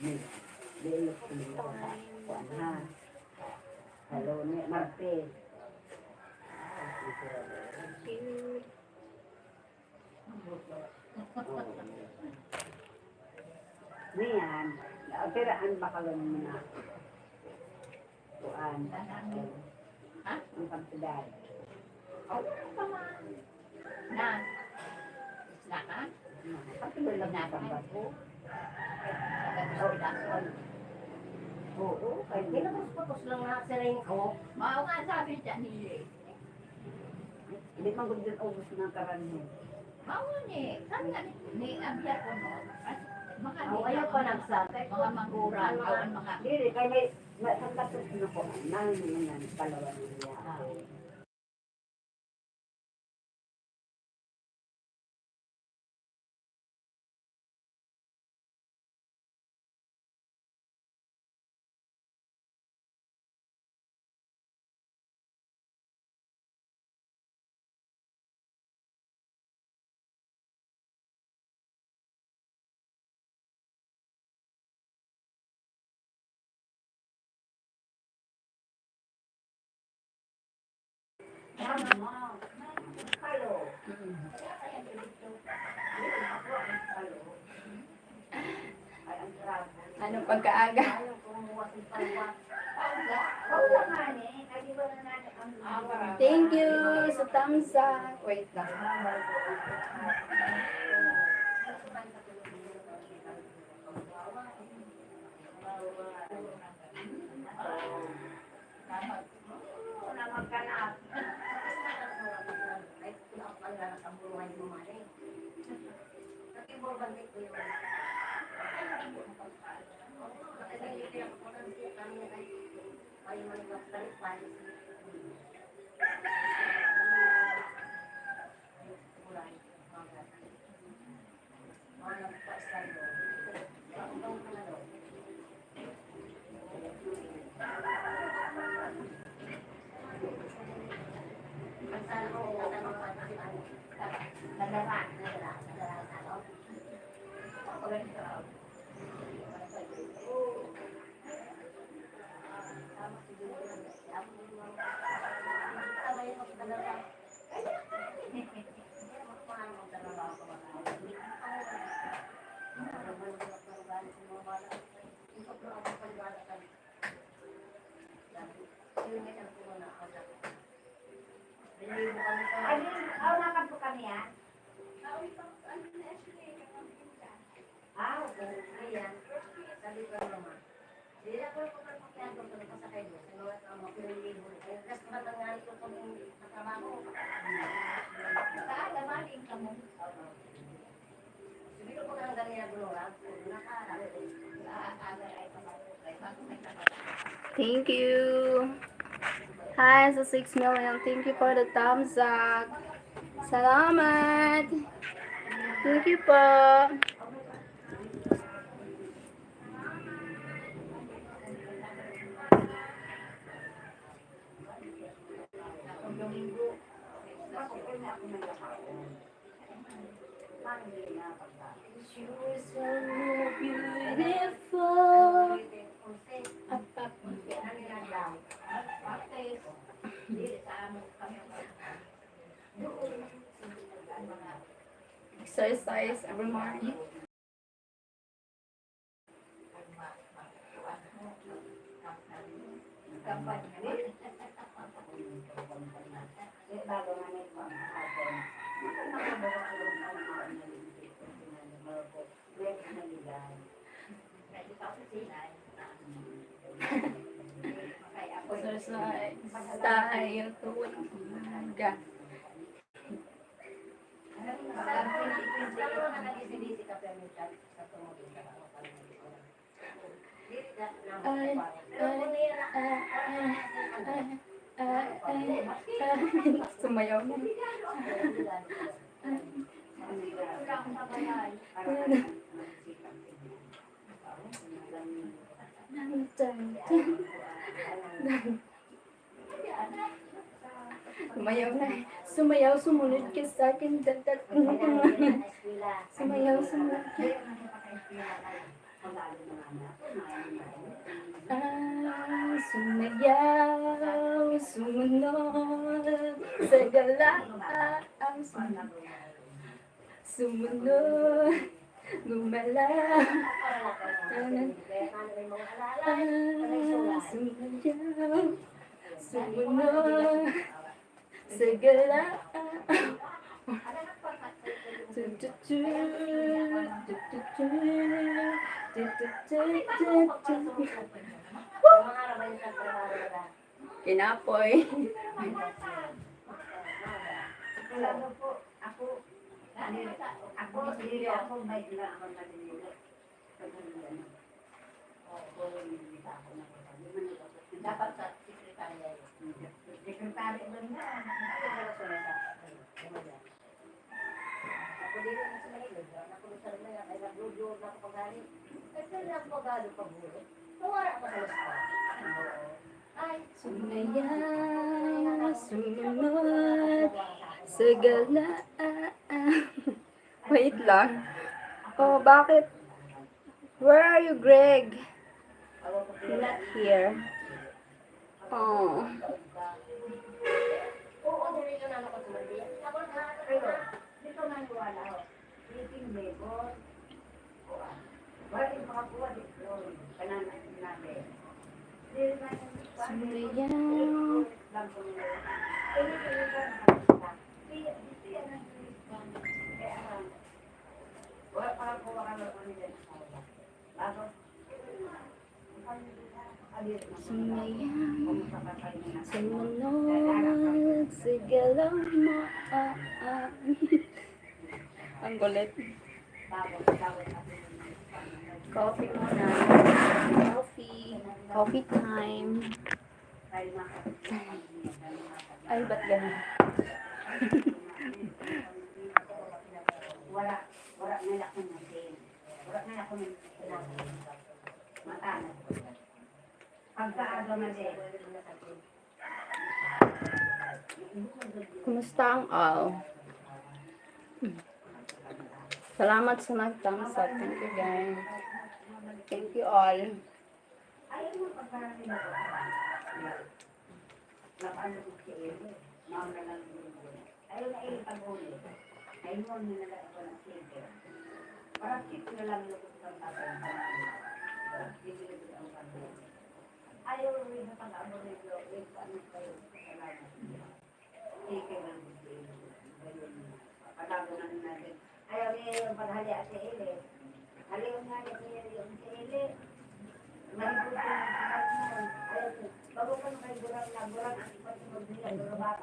Hello, Marte. Niyan, tiraan bakalan mo na. Tuan. Ha? Ang pagtidad. Oh, naman. Na. Isla ka? Pagtidad lang na pagbago. Oo, kaya kinapos lang na sa rin ko. Mao nga sabi dyan nila. Hindi man gusto din ubos ng karami. Mao ni, sabi nga ni Abia ko no. Ayaw pa nagsabi. Mga maguran, mga... Hindi, kaya may sandatos na po. Nangyayon ng palawan niya. Anong pagkaaga? Thank you sa thumbs up. Wait lang. Thank you. Hi, sa 6 million. Thank you for the thumbs up. Salamat. Thank you po. You're so beautiful. Exercise every morning. Exercise tayo tuwing umaga. Sumayaw na. Sumayaw na. Sumayaw, sumunod ka sa akin. Sumayaw, sumunod ka. Sumayaw, sumunod sa galaan, sumunod, gumalaw, sumayaw, sumunod sa galaan. Kinapoy. Dapat sa sekretarya yun. Sekretarya mo na. Ako dito na sa Manila. Ako sa Manila. Ay nagludo na ako pagani. Ay kaya ako pagano pagbulo. Nawara ko sa lasta. Ay. Sumayaw, sumunod sa galaan. Wait lang. Oh, bakit? Where are you, Greg? You're not here. Oh. Oo, dito na ako sa Manila. Ako na dito na ang wala ako. Meeting labor. Wala yung makakuha dito. Kanan natin. Sumayaw. Sumayaw. Sumunod sa galaw mo. Ang gulit. Coffee muna. Coffee. Coffee time. Ay, ba't ganun? Wala na ako ng sin. Wala na ako ng mata. Pagkaagaw na din. Kumusta ang all? Salamat sa nag-thumbs up. Thank you, guys. Thank you all. Ayaw mo pagkarami na ako. Napano ko si Ebe. Maam na lang yung ayaw na pag-uli. Ayaw mo nilalaan ko ng silver. Parang chip na lang yung kusang tatay. Ayaw rin na pag-amo rin yung ano kayo. Salamat. Sige lang. Pag-amo na natin. Ayaw niya yung paghali at si Ebe. Ayaw nga niya yung si Ebe. Nalibutan ng pagkakas mo. Ayaw ko. Bago ka na kayo burang na burang ang ipatungod nila.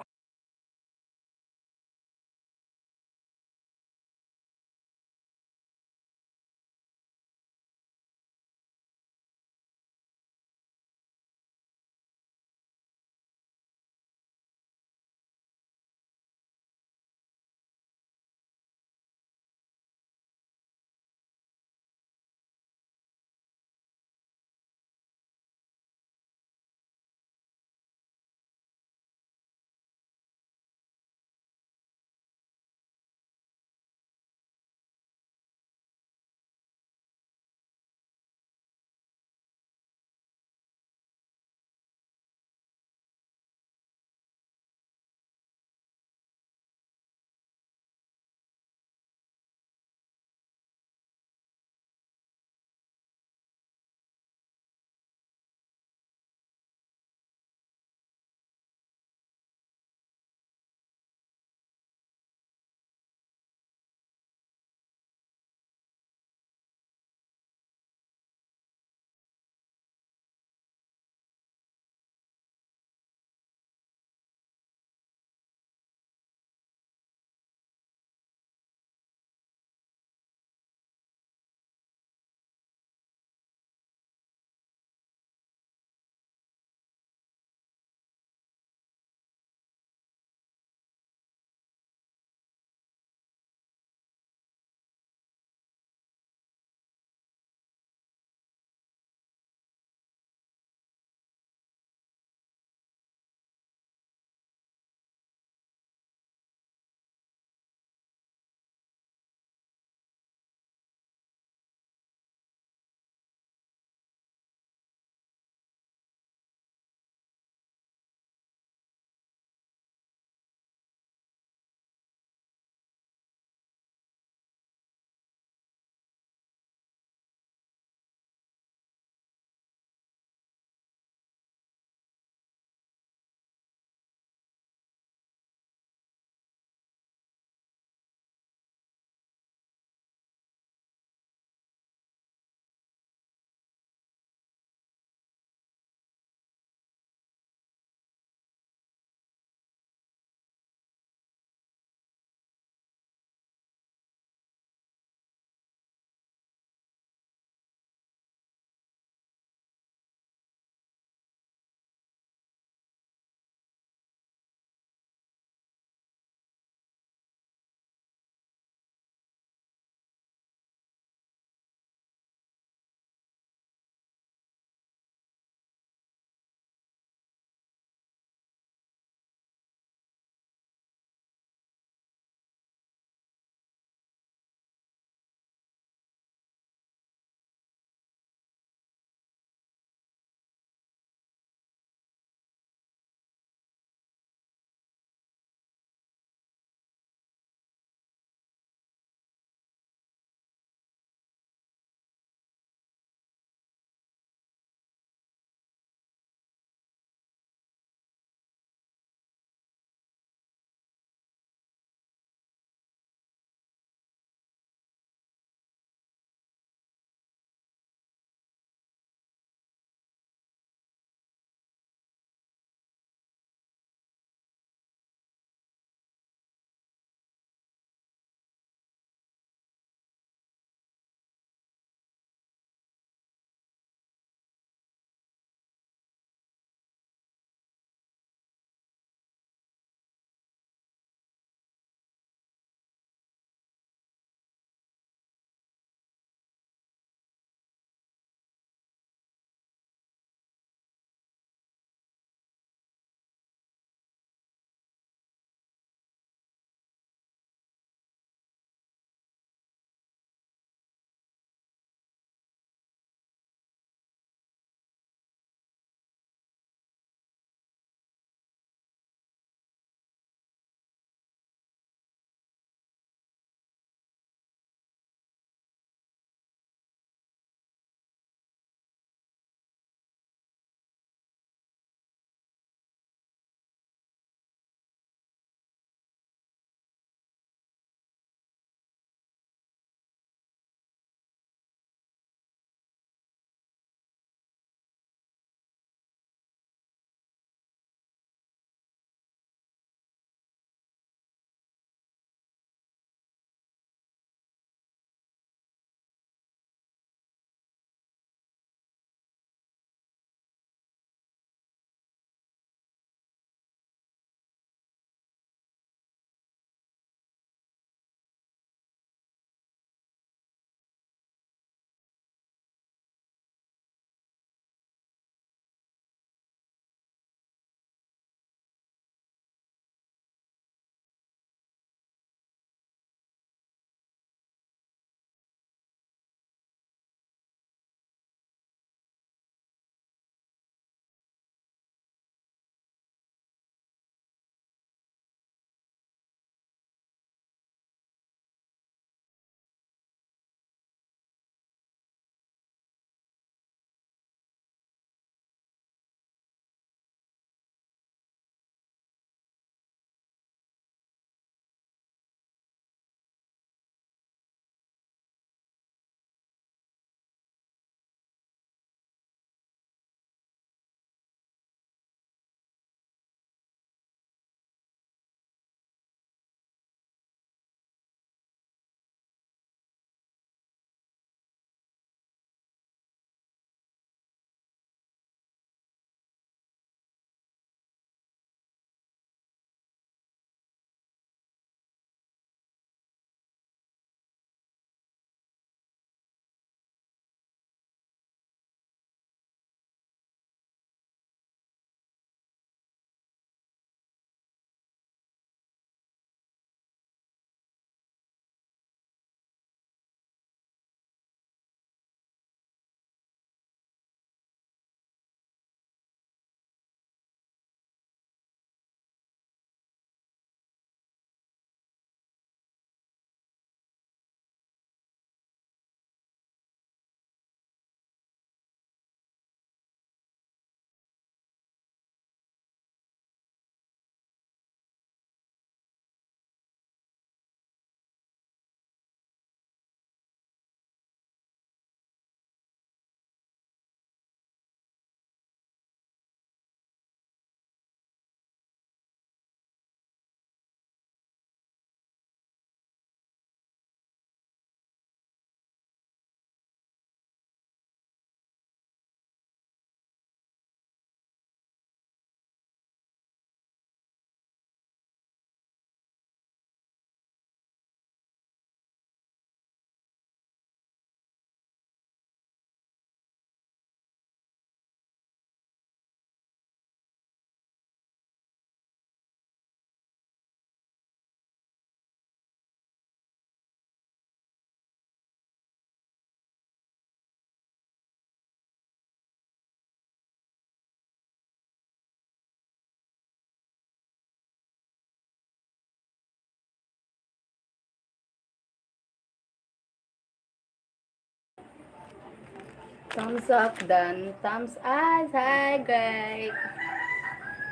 Thumbs up done. Thumbs up. Hi, Greg.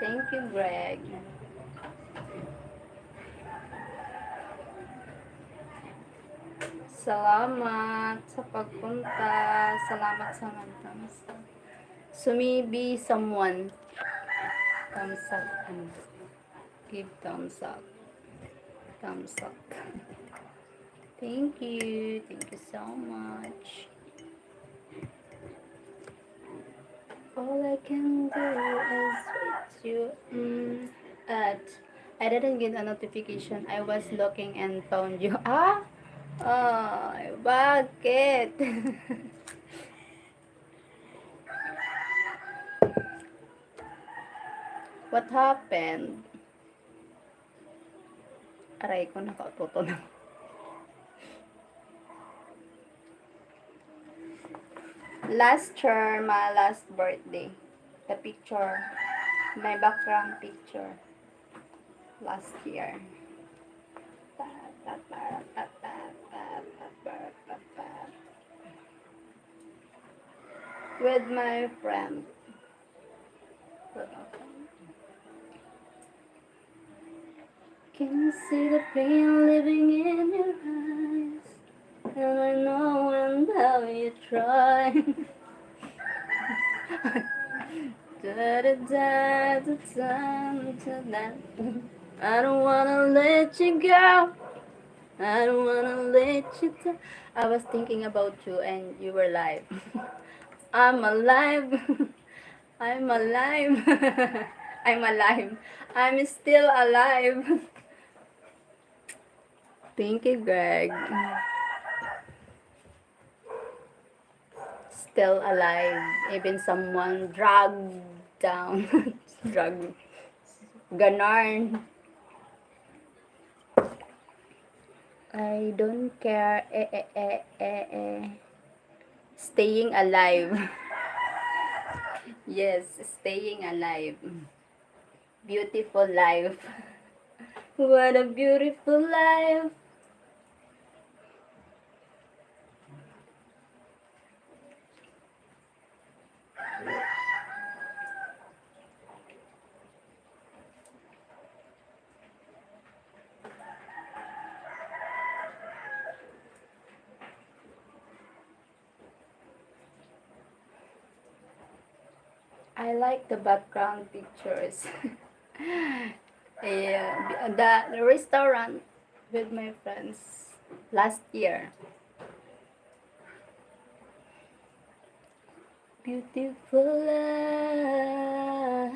Thank you, Greg. Salamat sa pagpunta. Salamat sa mga thumbs up. Sumibi someone. Thumbs up. Give thumbs up. Thumbs up. Thank you. Thank you so much. All I can do is wait you at. I didn't get a notification. I was looking and found you. Ah? Ay, bakit? What happened? Aray ko, nakaututo na. Last year, my last birthday. The picture. My background picture. Last year. With my friend. Can you see the pain living in your eyes? And I know and how you try. I don't wanna let you go. I don't wanna let you down. I was thinking about you and you were live. I'm alive. I'm alive. I'm alive. I'm still alive. Thank you, Greg. Still alive. Even someone dragged down. Drug. Ganon. I don't care. Staying alive. Yes, staying alive. Beautiful life. What a beautiful life. I like the background pictures. Yeah, the restaurant with my friends last year. Beautiful life.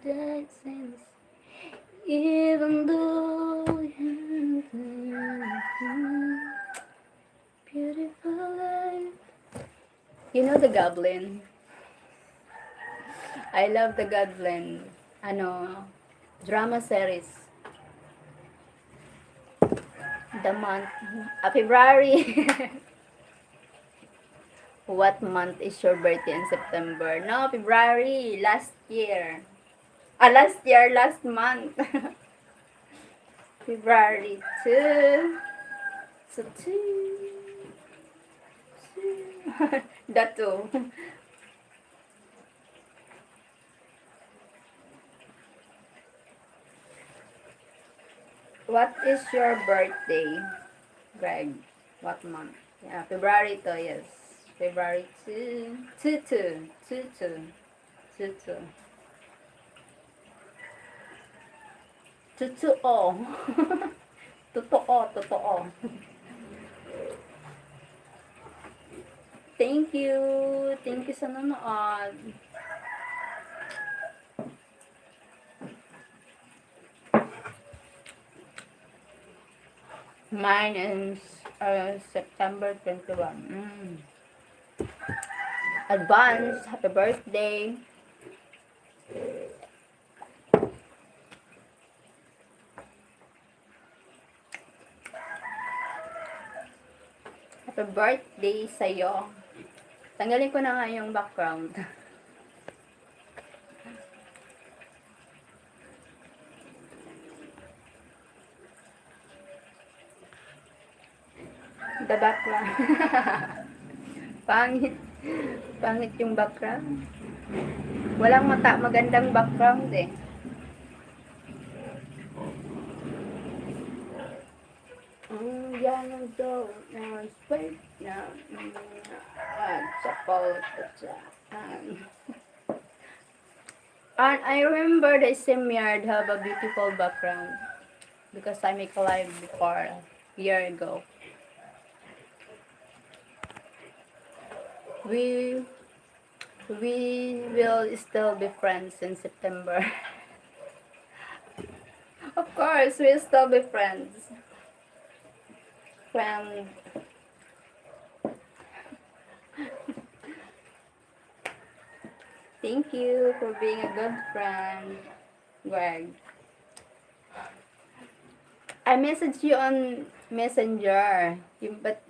That sense. Even though you beautiful life. You know the Goblin? I love the Goblin. Drama series. The month, February. What month is your birthday in September? No, February. Last year. Last month. February 2. So 2. The 2. What is your birthday, Greg? What month? Yeah, February 2, yes. February 2. 2, 2. 2, 2. 2, 2. Totoo. Totoo, totoo. Thank you. Thank you sa nanood. Mine is September 21. Advance, happy birthday. Happy birthday sa'yo. Tanggalin ko na nga yung background. Pangit. Pangit yung background. Walang magandang background eh. Yan ang daw ng space na at sa and I remember the StreamYard have a beautiful background because I make a live before a year ago. We will still be friends in September. Of course, we'll still be friends. Friend. Thank you for being a good friend, Greg. I messaged you on Messenger, but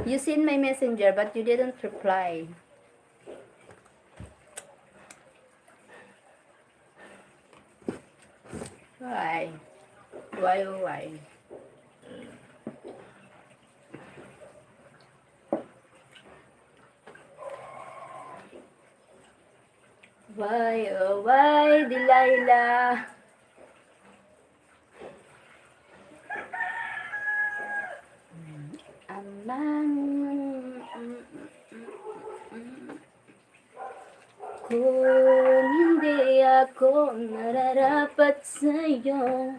you seen my Messenger, but you didn't reply. Why? Why, oh, why? Why, oh, why, Delilah? Kung hindi ako nararapat sa'yo.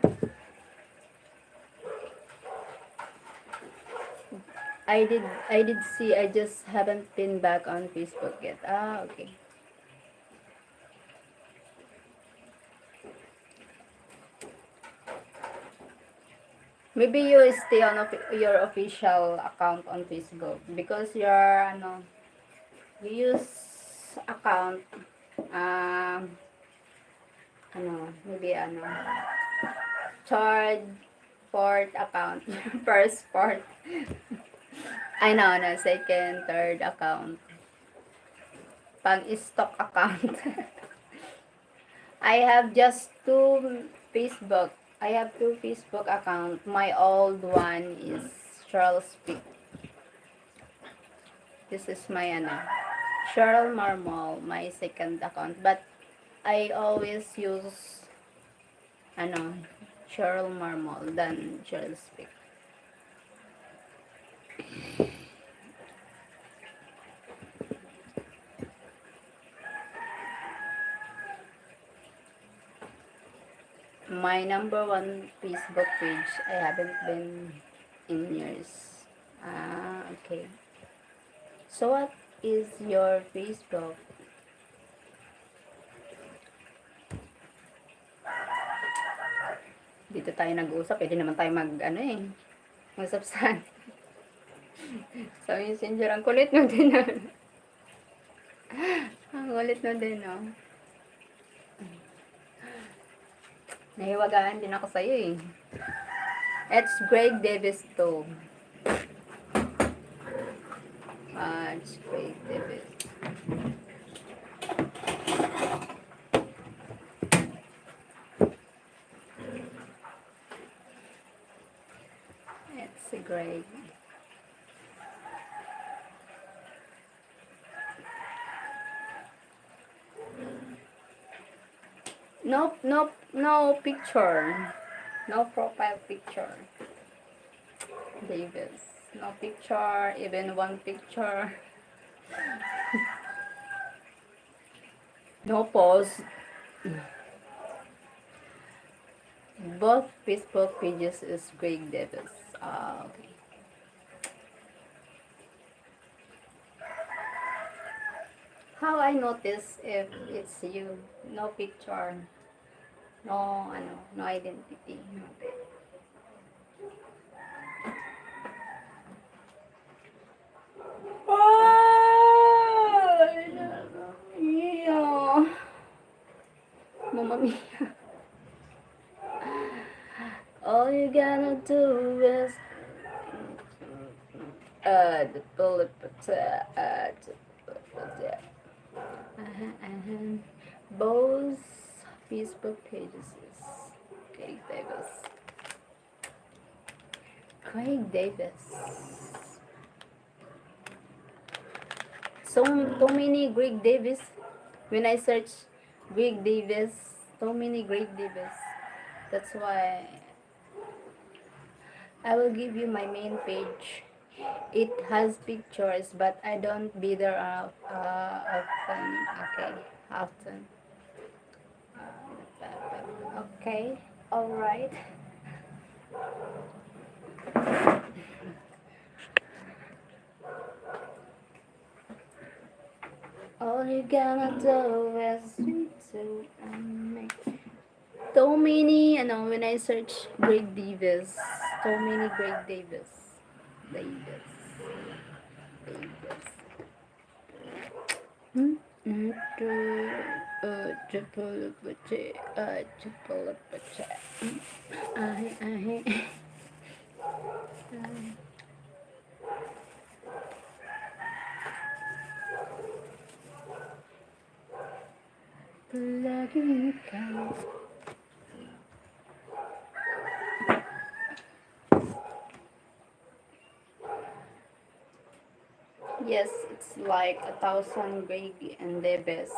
I did see, I just haven't been back on Facebook yet. Ah, okay. Maybe you stay on your official account on Facebook because your you use account maybe third, fourth account, first, fourth. I know, no, second, third account. Pang-stock account. I have just two Facebook. I have two Facebook account. My old one is Cheryl Speak. This is my Cheryl Marmol, my second account. But I always use Cheryl Marmol than Cheryl Speak. My number one Facebook page, I haven't been in years. Ah, okay. So what is your Facebook? Dito tayo nag-uusap, pwede naman tayo mag-usap sa Messenger. Ang kulit mo din, ang kulit mo din, no? Nahiwagaan din ako sa'yo, eh. It's Greg Davis too. It's Greg Davis. It's Greg. No picture. No profile picture. Davis. No picture, even one picture. No post. Both Facebook pages is Greg Davis. Okay. How I notice if it's you? No picture. No identity. Mamma mia. All you gotta do is the bullet both Facebook pages is Craig Davis. Craig Davis. so many Greg Davis. When I search Greg Davis, so many Greg Davis. That's why I will give you my main page. It has pictures, but I don't be there often. Okay, often. Okay, all right. All you gonna do is sweet to me. So many, when I search Greg Davis, so many Greg Davis. Davis. Davis. Hmm? Chapalapache, chapalapache. Ahe, ahe. Laging ikaw. Yes, it's like 1,000 Greg and Davis.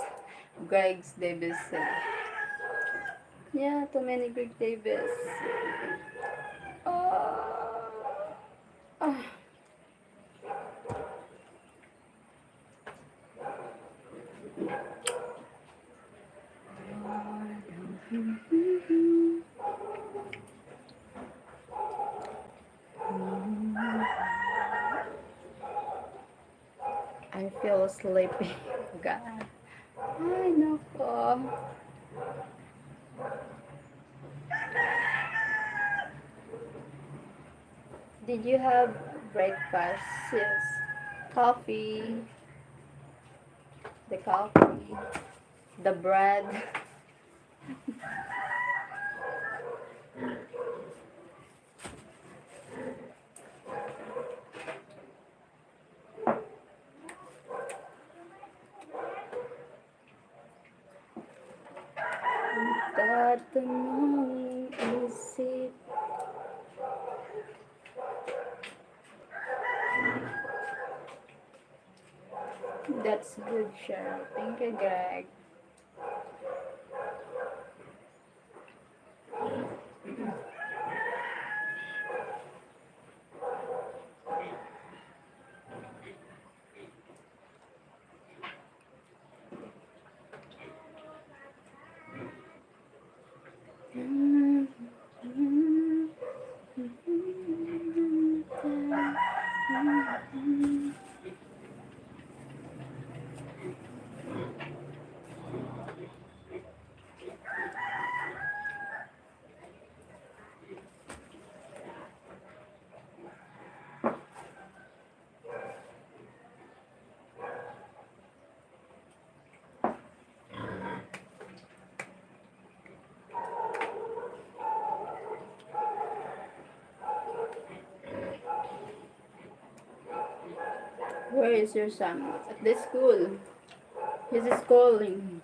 Greg's Davis. Yeah, too many Greg Davis. Oh. Oh. I feel sleepy. God. Ay, nako. Did you have breakfast? Yes. Coffee. The coffee. The bread. That the morning is it. That's good, Cheryl. Thank you, Greg. Where is your son? At the school. He's schooling.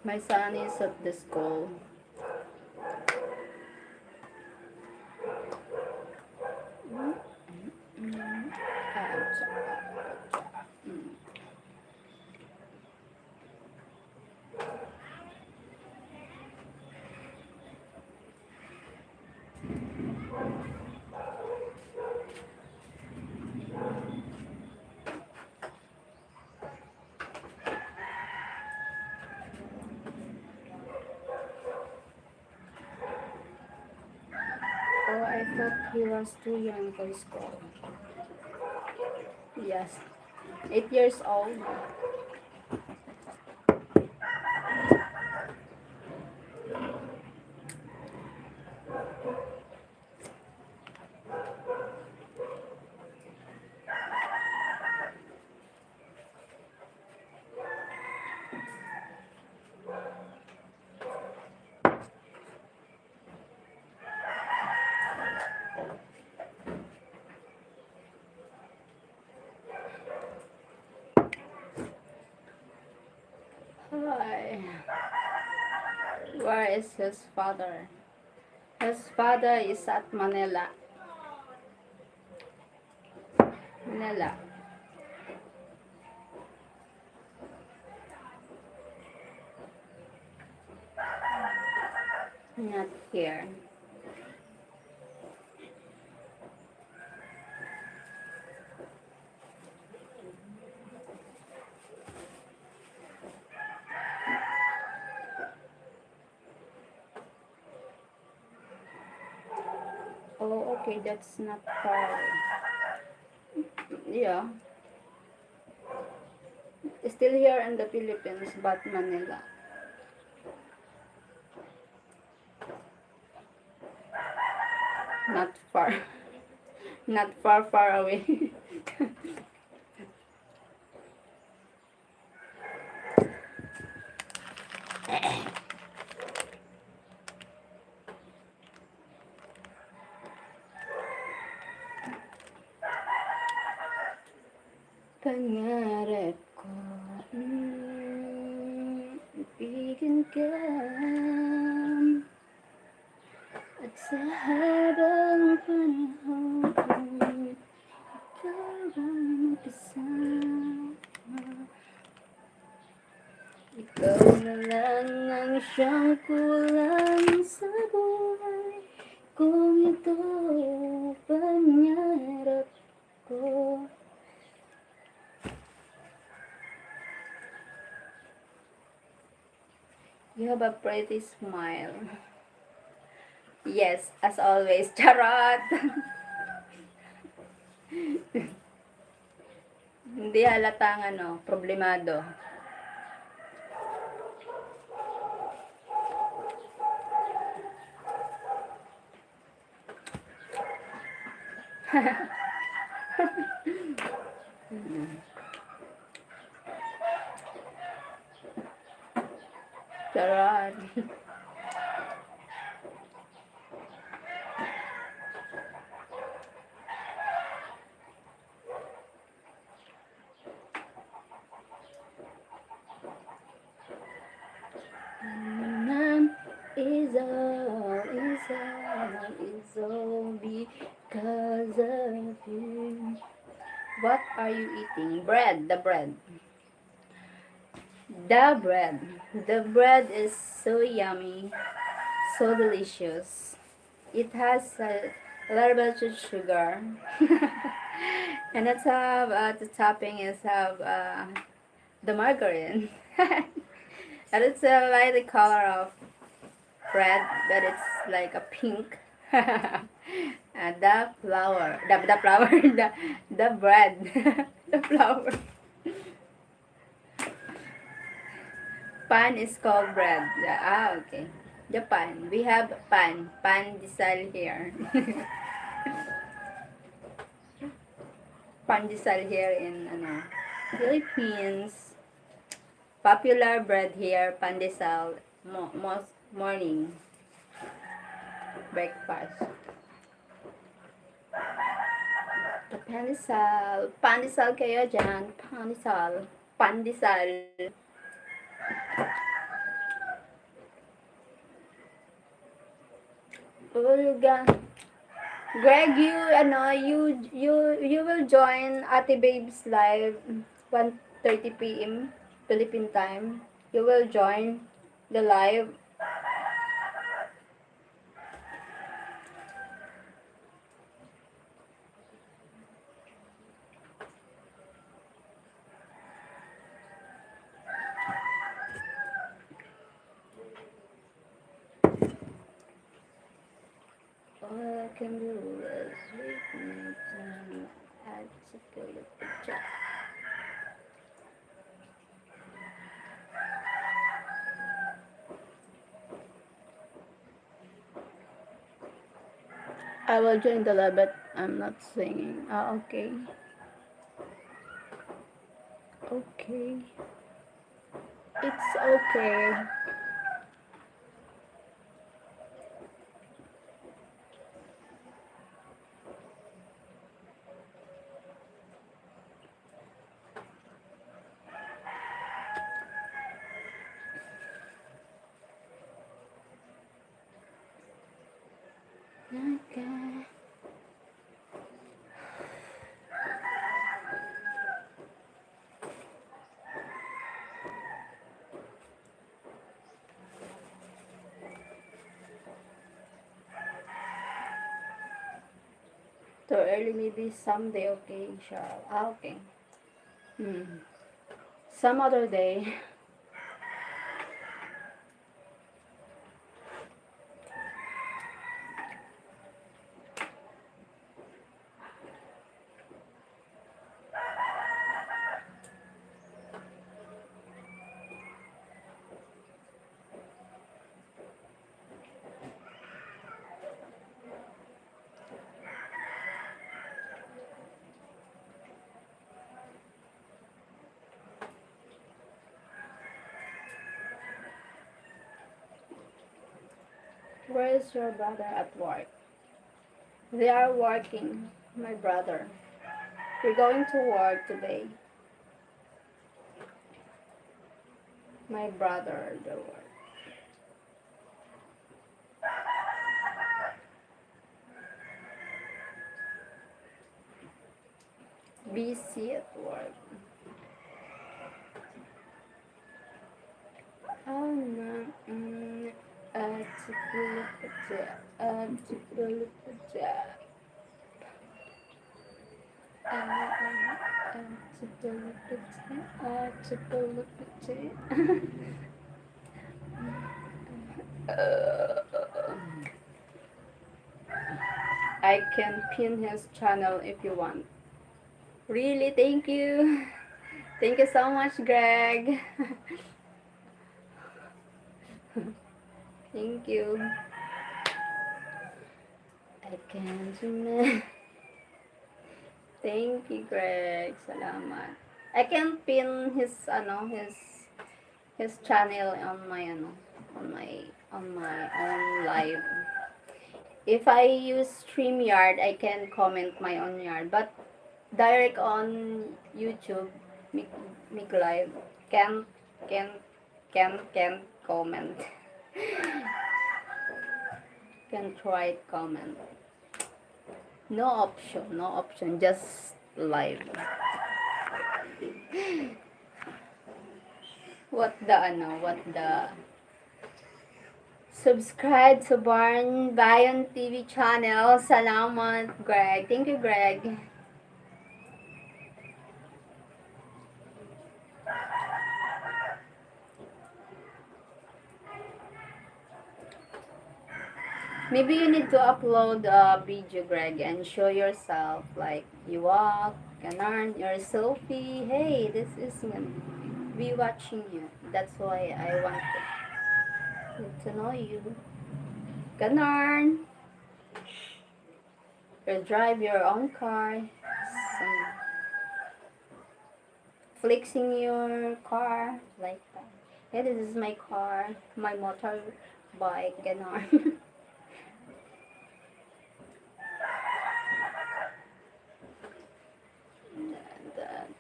My son is at the school. Oh, I thought he was too young for school. Yes, 8 years old. Hi. Where is his father? His father is at Manila. Manila. Not here. Oh, okay, that's not far. Yeah. Still here in the Philippines, but Manila. Not far. Not far away. Pangarap ko, ibigin ka. At sa habang panahon, ikaw ang kasama. Ikaw na lang ang siyang kulang sa buhay. Kung ito pangarap ko. You have a pretty smile. Yes, as always. Charot! Hindi halatang problemado. Charot! Is all because of you. What are you eating? Bread, the bread. The bread. The bread is so yummy, so delicious. It has a little bit of sugar. And it's have, the topping is have the margarine. And it's like the color of bread, but it's like a pink. The flour, the flour, the bread, the flour. Pan is called bread. Yeah, okay. Japan, we have pandesal here. Pandesal here in Philippines. Popular bread here, pandesal, most morning breakfast. The pandesal kayo dyan, pandesal. Greg, you will join Ate Babe's live 1:30 p.m. Philippine time. You will join the live. All I can do is wait my time. I just go to the chat. I will join the live, but I'm not singing. Okay. Okay. It's okay. Okay. Too early, maybe someday, okay, Cheryl. Okay. Some other day. Where is your brother at work? They are working, my brother. We're going to work today. My brother, the work. Busy at work. Oh no. I can pin his channel if you want. Really, thank you. Thank you so much, Greg. Thank you. I can't remember. Thank you, Greg. Salamat. I can pin his channel on my own live. If I use StreamYard, I can comment my own yard, but direct on YouTube, make live, can can can comment. Can try comment. No option, just live. What the subscribe to Barn Bayon TV channel. Salamat, Greg. Thank you, Greg. Maybe you need to upload a video, Greg, and show yourself, like you walk, ganon, your selfie. Hey, this is me watching you. That's why I want to know you. Ganon. You drive your own car. Some flexing your car like that. Hey, this is my car, my motorbike, ganon. And,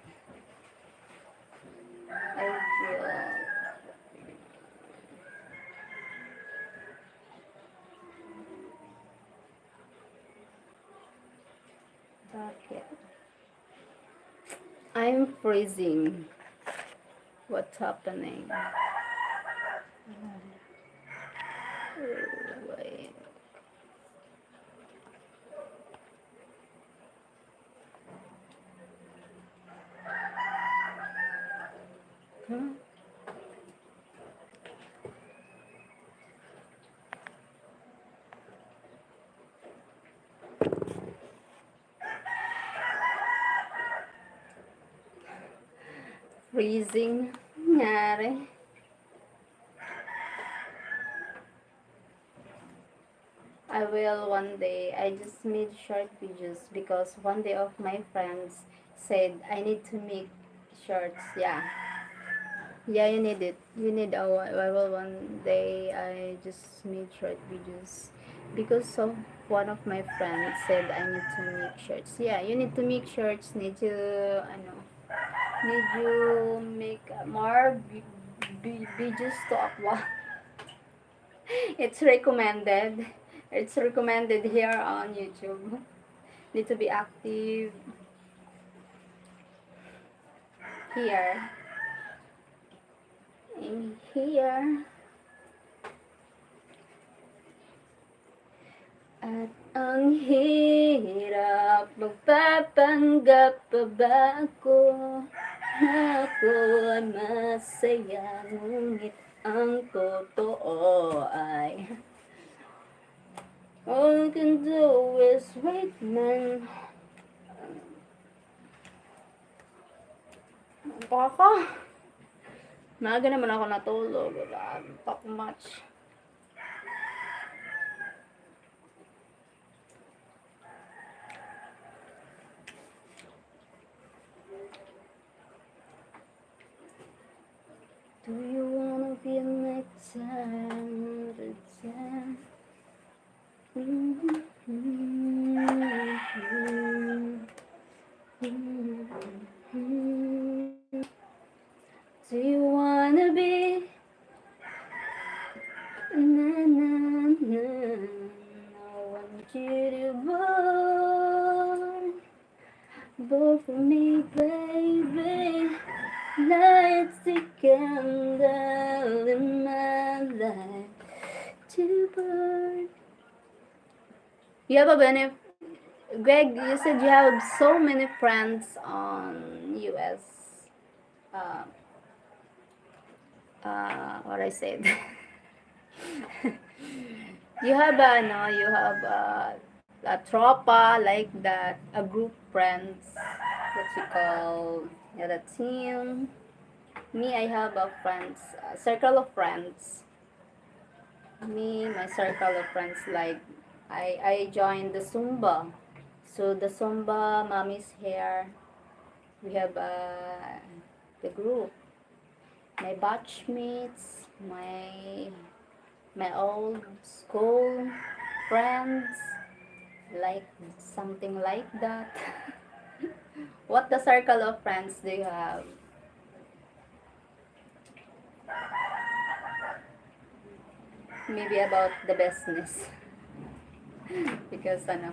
I feel bakit? I'm freezing. What's happening? Oh, wait. Huh? Freezing. Nangyari. I will one day. I just made short videos because one day of my friends said I need to make shorts. Yeah. Yeah, you need it. You need I will one day. I just made short videos because of one of my friends said I need to make shorts. Yeah, you need to make shorts. Need to need you make more videos to upload. It's recommended. It's recommended here on YouTube. Need to be active here. In here. At ang hirap Magpapanggap pa ba ako na ako ay masaya, ngunit ang totoo ay all you can do is wait, man. Baka maaga naman ako natulog. Wala, talk much. Do you wanna be my time to time? Do you wanna be na na na? I want you to born for me, baby. Lights the candle in my life to burn. You have a benefit. Greg, you said you have so many friends on US. What I said. You have a tropa like that, a group friends, what you call, yeah, a team. Me, I have a circle of friends. My circle of friends, like, I joined the Zumba. So the Zumba mommy's here. We have the group. My batchmates, my old school friends, like something like that. What the circle of friends do you have? Maybe about the business. Because ano,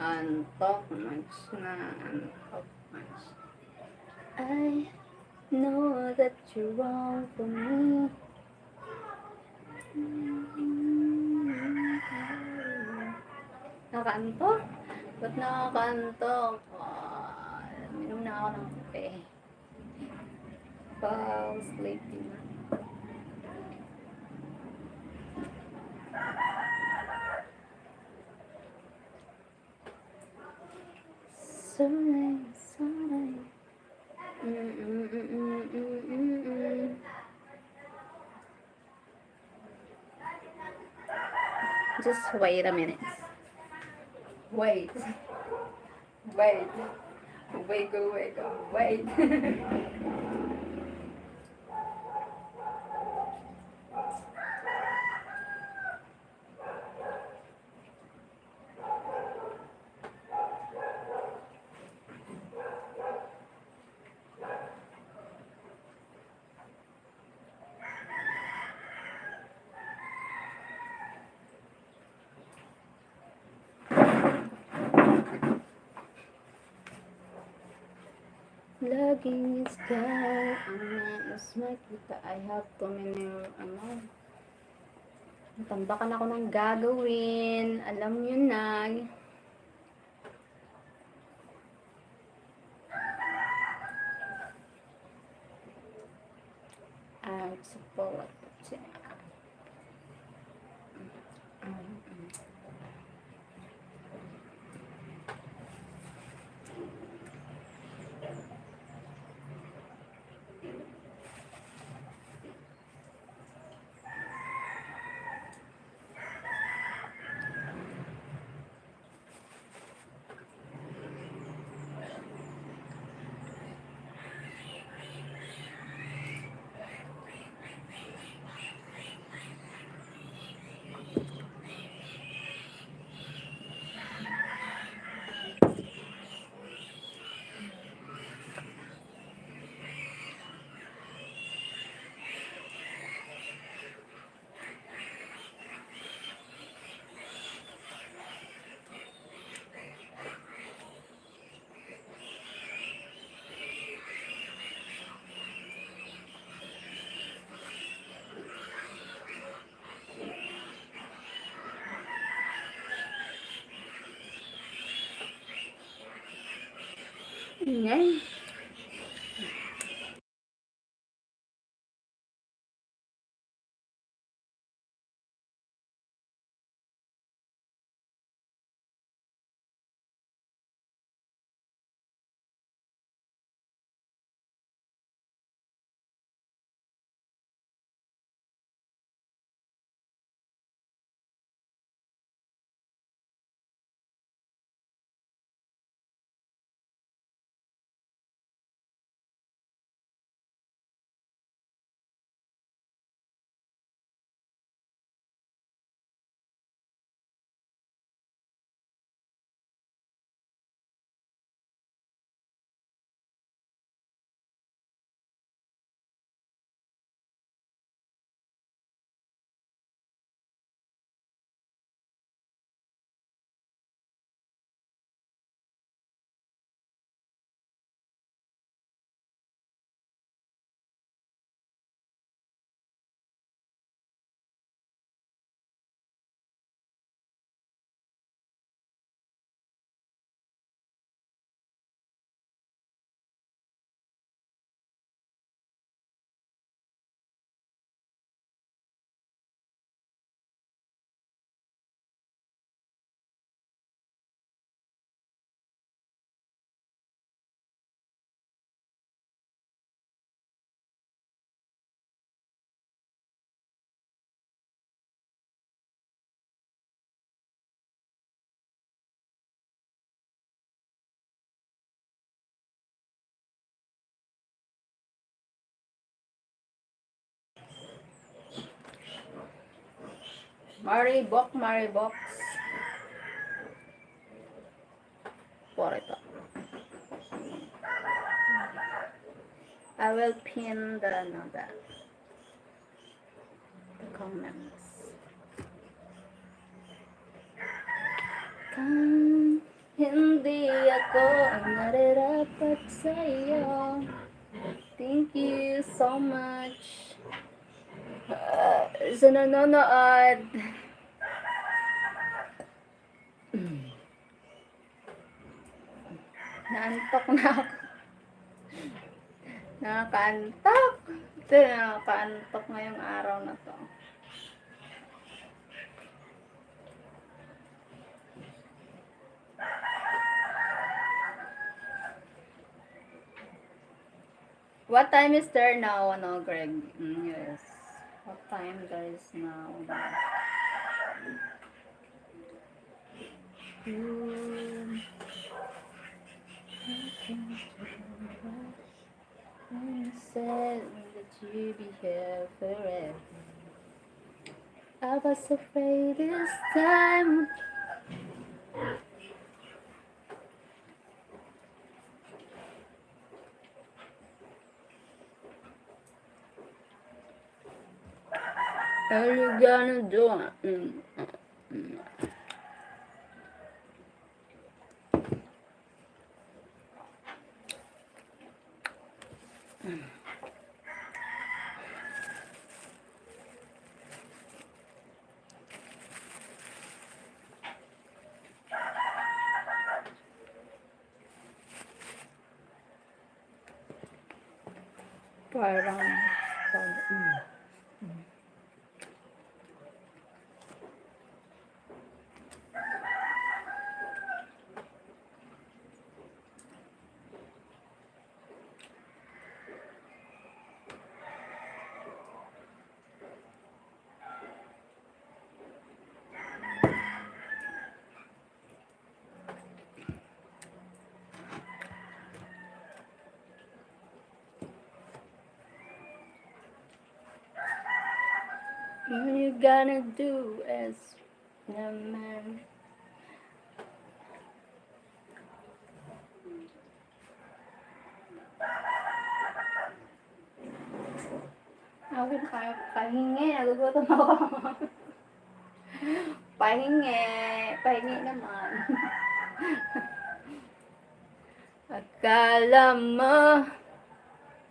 antok much na antok much. I know that you're wrong for me. Nakaantok? Ba't nakakaantok? Minom na ako ng kape. Fall sleeping. Sorry. Just wait a minute. Wait. Laging ikaw ang nais makita. I have too many, tambakan ako ng gagawin. Alam nyo na. Support. Ingay. Maribok, Maribox. Por ito. I will pin the comments. Kan hindi ako ang nararapat sa iyo. Thank you so much sa nanonood. Naantok na ako. Nakaantok. Nakaantok ngayong araw na to. What time is there now, ano, Greg? Yes. What time guys now? You said that you'd be here forever. I was afraid this time. What are you gonna do? Parang what you gonna do as a man? Ako pahingi, nagugutom ako. Pahingi naman. Akala mo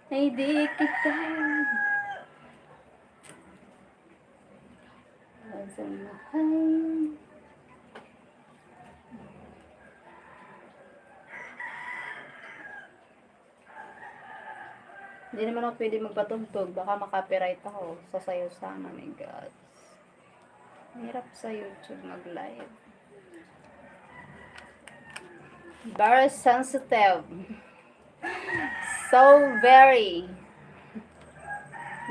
ay di kita masamahan. Hindi naman ako pwede magpatuntog. Baka makapiright ako. Sasayaw sana. My God. Hirap sa YouTube mag-live. Very sensitive. So very.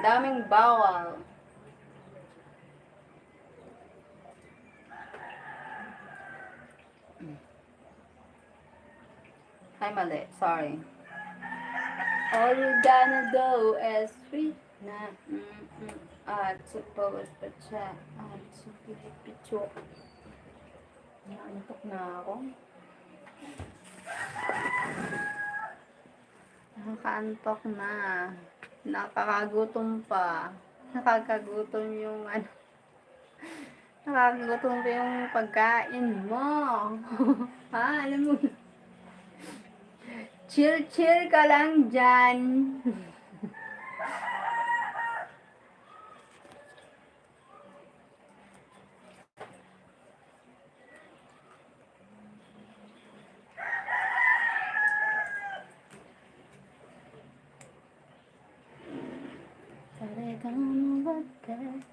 Daming bawal. Ay, mali. Sorry. All you gonna do is sweet na at suppose pa siya at supipipitsyo. Naantok na ako. Nakakaantok na. Nakakagutom pa. Nakakagutom yung ano. Nakakagutom pa yung pagkain mo. Ha? Alam mo. Chill ka lang dyan. Talagang wala.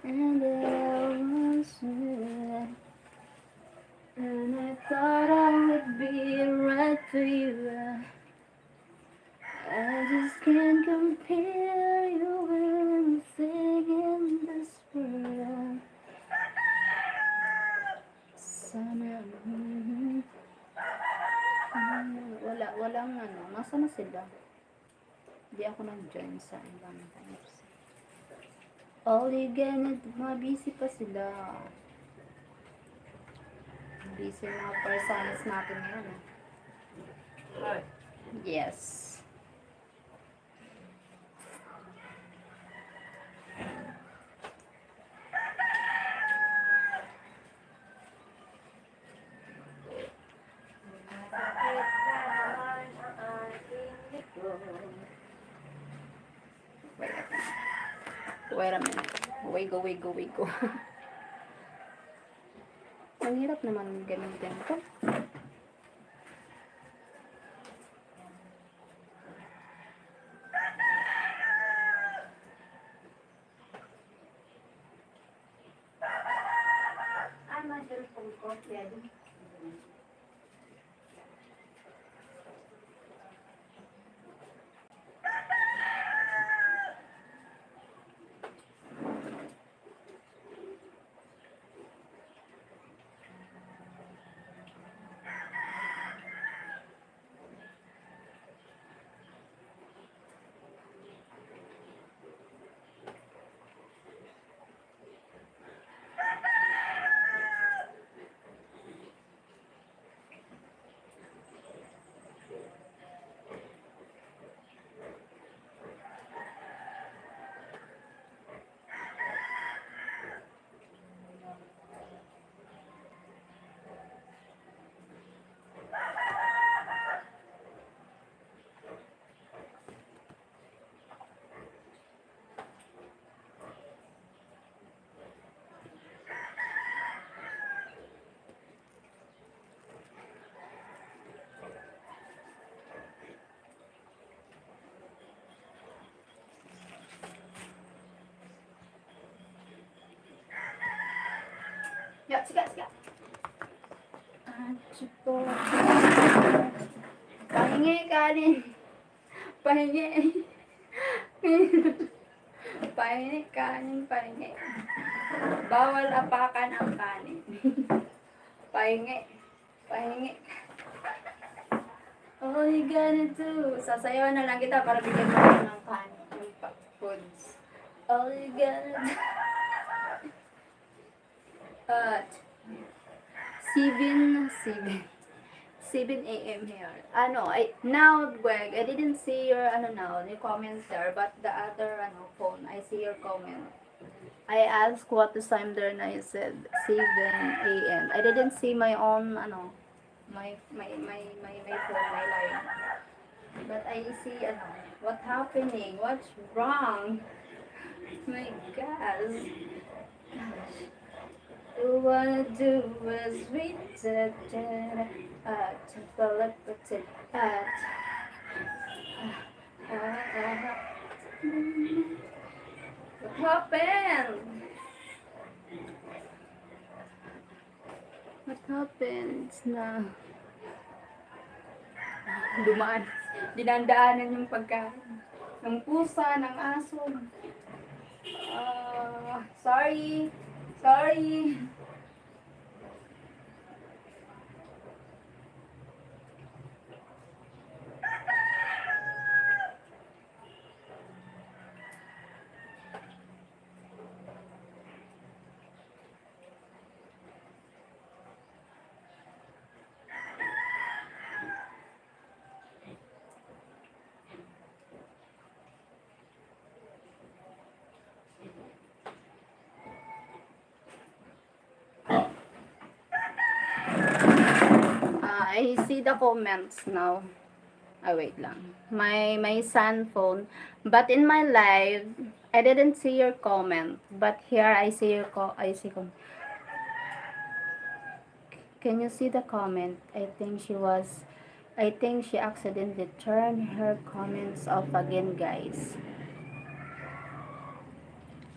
And it was you. And I thought I would be right for you. I just can't compare you with anything in this world. Sana. Walang ano. Masa na sila? Hindi ako nag-join sa ibang times. All you gonna do, mga busy pa sila. Busy mga personas natin ngayon. Ah. Yes. Wait a minute. Wiggle. Ang hirap naman gamitin ito. Ano yung cellphone ko? Pwede. Sikat. Pahingi kanin. Pahingi kanin. Bawal apakan ang kanin. Pahingi. All you gonna do. Sasayawan na lang kita para bigyan mo ako ng kanin. Yung foods. All you gonna do. At 7 a.m. here. Now, Greg, I didn't see your, your comment there, but the other, phone, I see your comment. I asked what the time there, and I said 7 a.m. I didn't see my own, my phone, my line. But I see what's happening. What's wrong? My gosh. You wanna do is we did what happened? What happened na dumaan? Dinandaanan yung pagkain. Ng pusa, ng aso. Sorry. Sorry. I see the comments now. Wait lang. My son phone. But in my live, I didn't see your comment. But here I see your I see comment. Can you see the comment? I think she accidentally turned her comments off again, guys.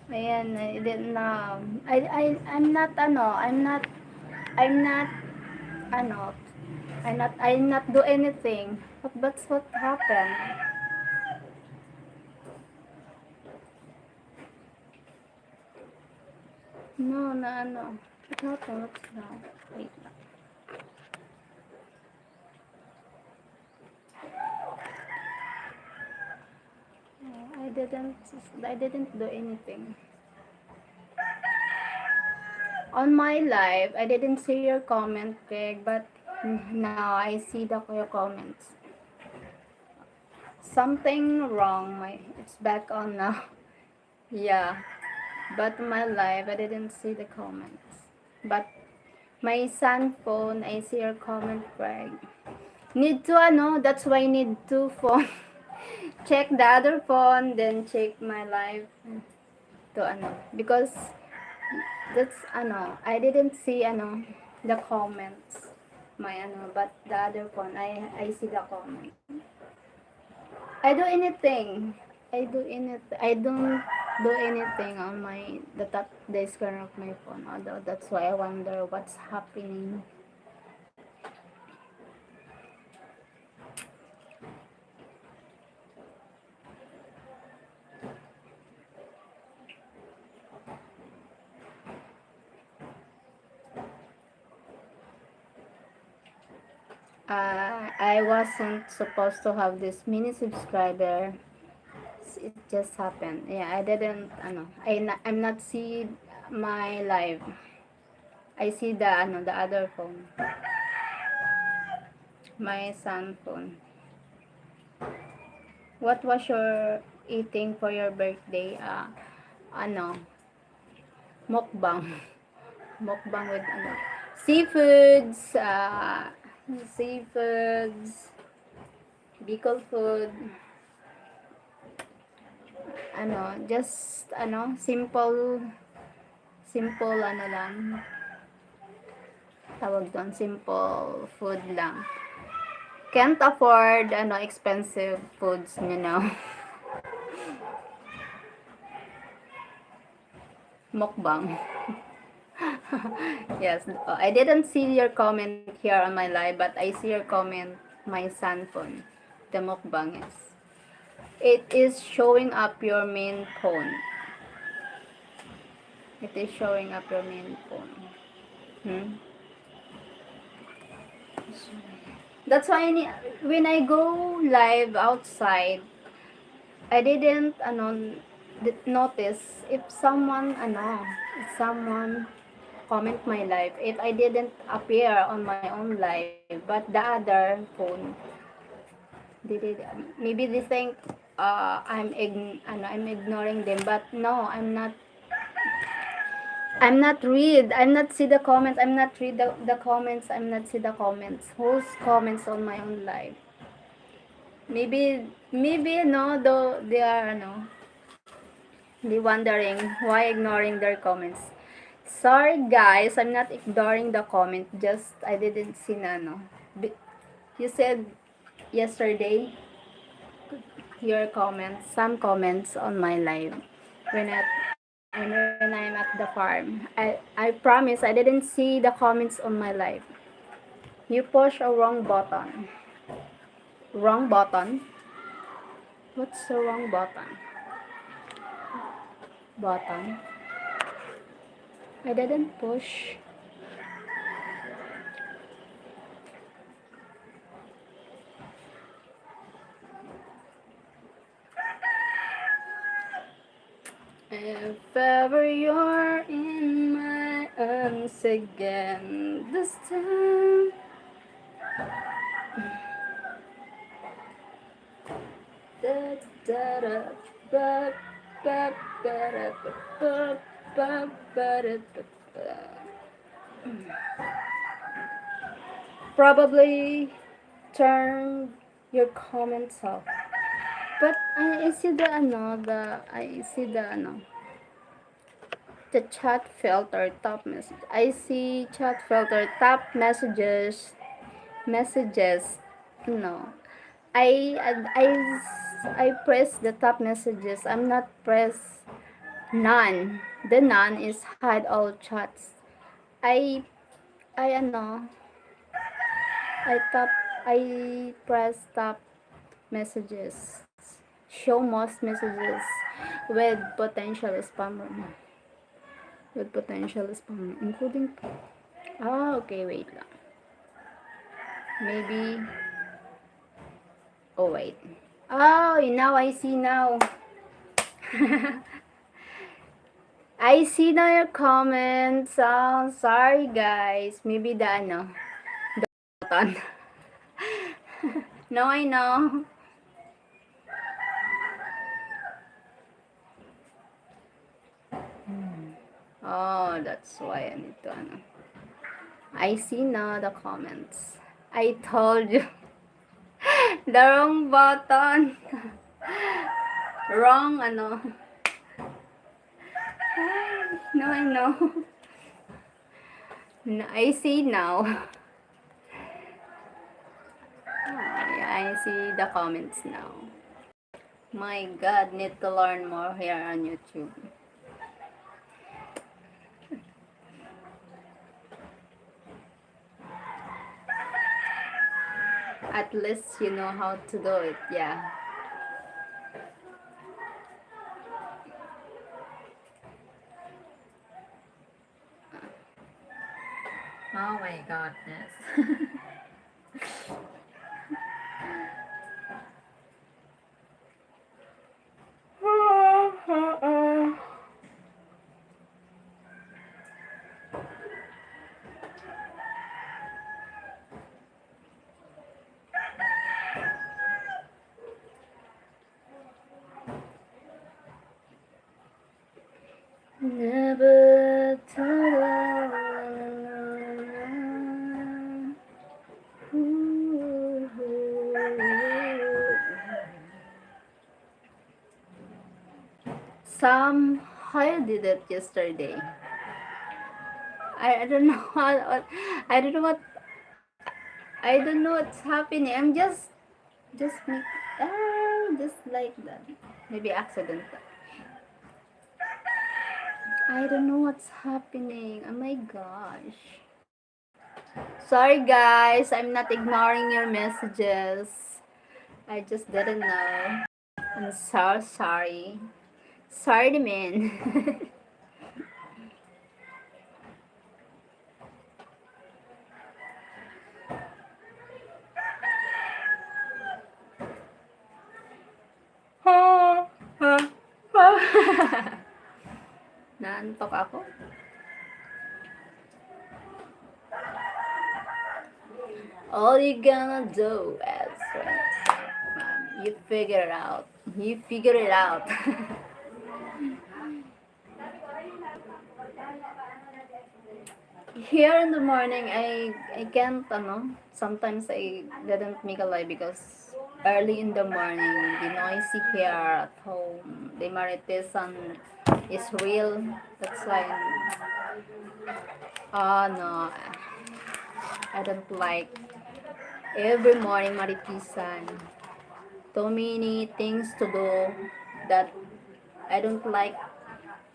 Ayan, I didn't know. I'm not I'm not do anything. But that's what happened. No, no. What happened? What's now? Wait lang. I didn't do anything. On my live, I didn't see your comment, Greg, but now I see your comments. Something wrong. It's back on now. Yeah. But my live, I didn't see the comments. But my son phone, I see your comment, Greg. Need to, that's why I need two phone. Check the other phone, then check my live to, because that's, I didn't see, the comments. But the other phone, I see the comment. I don't do anything on the screen of my phone. Although that's why I wonder what's happening. I wasn't supposed to have this many subscriber. It just happened. Yeah, I didn't, I'm not see my live. I see the other phone. My son phone. What was your eating for your birthday? Mukbang. Mukbang with, seafoods, Bicol food, just, simple, lang, tawag doon, simple food lang. Can't afford, expensive foods, Mukbang. Yes, I didn't see your comment here on my live, but I see your comment, my son phone. The mukbang is. It is showing up your main phone. It is showing up your main phone. That's why when I go live outside, I didn't notice if someone comment my live if I didn't appear on my own live, but the other phone did it. Maybe they think I'm ignoring them, but no, I'm not see the comments. I'm not read the comments. I'm not see the comments. Whose comments on my own live? Maybe no, though they are no, they wondering why ignoring their comments. Sorry guys, I'm not ignoring the comment. Just I didn't see na no. You said yesterday your comments, some comments on my live when at when I'm at the farm. I promise I didn't see the comments on my live. You push a wrong button. Wrong button? What's the wrong button? Button? I didn't push. If ever you're in my arms again, this time. Da, da, da, ba, ba, ba, da, ba, ba, ba, da, ba. Probably turn your comments off. But I see the the chat filter top message. I see chat filter top messages. No, I press the top messages. I'm not press none. The none is hide all chats. I I I top I press top messages. Show most messages with potential spammer. With potential spammer, including. Ah, okay, wait lang. Maybe. Oh, wait. Oh, now I see now. I see now your comments. Oh, sorry guys. Maybe the button. No, I know. Oh, that's why I need to I see now the comments. I told you. The wrong button. Wrong No, I know. No, I see now. Oh, yeah, I see the comments now. My God, need to learn more here on YouTube. At least you know how to do it, yeah. Oh my goodness. Never Sam, how you did it yesterday? I don't know I don't know what I don't know what's happening. I'm just make just like that. Maybe accident. I don't know what's happening. Oh my gosh. Sorry guys, I'm not ignoring your messages. I just didn't know. I'm so sorry. Sorry, man. Naantok ako. All you gonna do is you figure it out. You figure it out. Here in the morning, I can't, sometimes I didn't make a live because early in the morning, the noisy here at home, the Maritesan is real. That's why, no, I don't like every morning Maritisan. Too many things to do that I don't like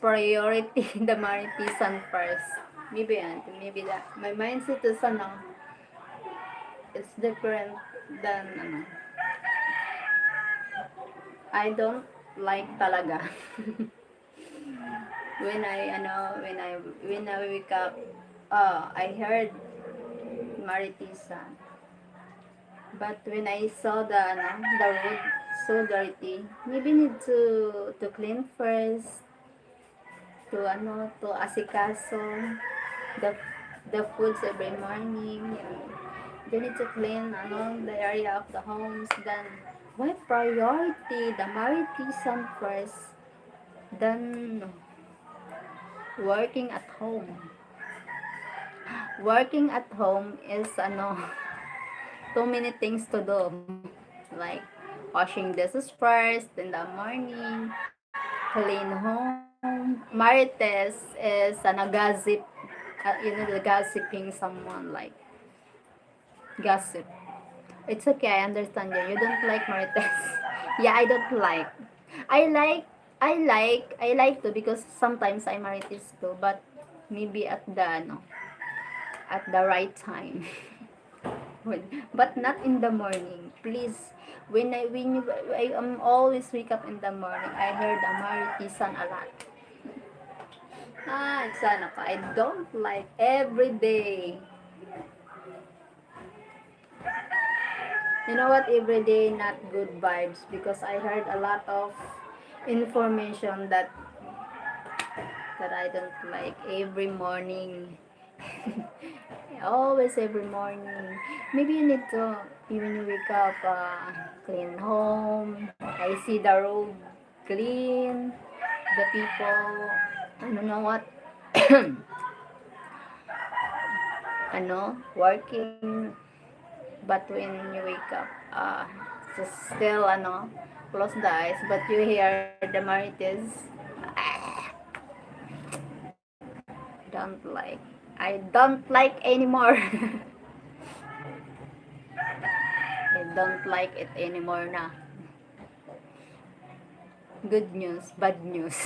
priority the Maritisan first. Maybe that my mindset is it's different than I don't like talaga. When I wake up, I heard Maritisan. But when I saw the road so dirty, maybe need to clean first, to asikaso the the foods every morning. They need to clean the area of the homes. Then why priority the Maritisan first than working at home? Working at home is too many things to do. Like washing dishes first in the morning, clean home. Marites is gossip, the gossiping someone like gossip. It's okay, I understand you. You don't like Marites. Yeah, I don't like. I like, I like to because sometimes I Marites too, but maybe at the right time. But not in the morning, please. I am always wake up in the morning, I heard the Maritisan a lot. It's I don't like every day. You know what? Every day not good vibes because I heard a lot of information that I don't like every morning. Always every morning. Maybe you need to, when you wake up, clean home. I see the road clean. The people, I don't know what, working. But when you wake up, just still, close the eyes. But you hear the Marites. Don't like. I don't like anymore. I don't like it anymore na. Good news, bad news.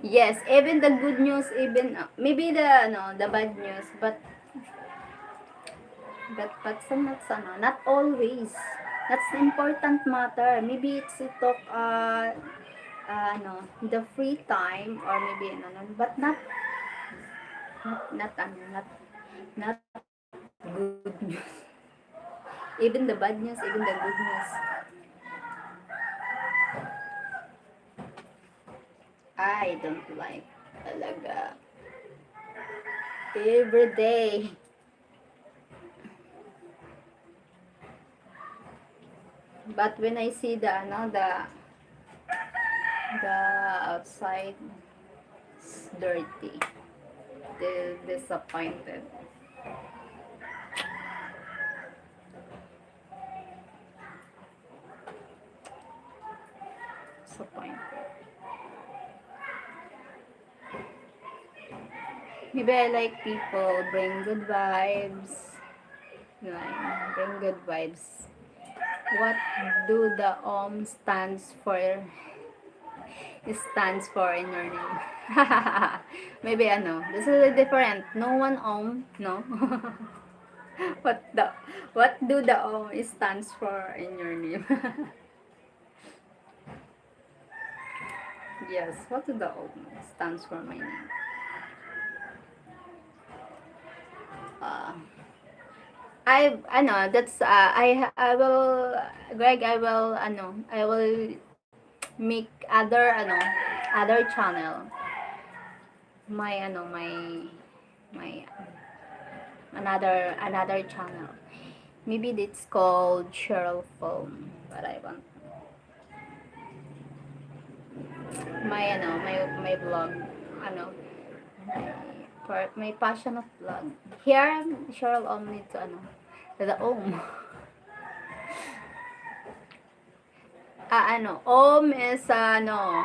Yes, even the good news, even maybe the bad news, but some not always. That's the important matter. Maybe it's to talk the free time or maybe but not good news. Even the bad news, even the good news. I don't like talaga. Every day. But when I see the outside is dirty, disappointed. Disappointed. Maybe I like people bring good vibes. Bring good vibes. What do the stands for? It stands for in your name. Maybe this is different. No one no. What do the stands for in your name? Yes, what do the stands for my name? I know that's I will Greg I will make other channel my another channel, maybe it's called Cheryl Foam, but I want my vlog for my passion of vlog here. Cheryl Om need to the Ano, Om is ano,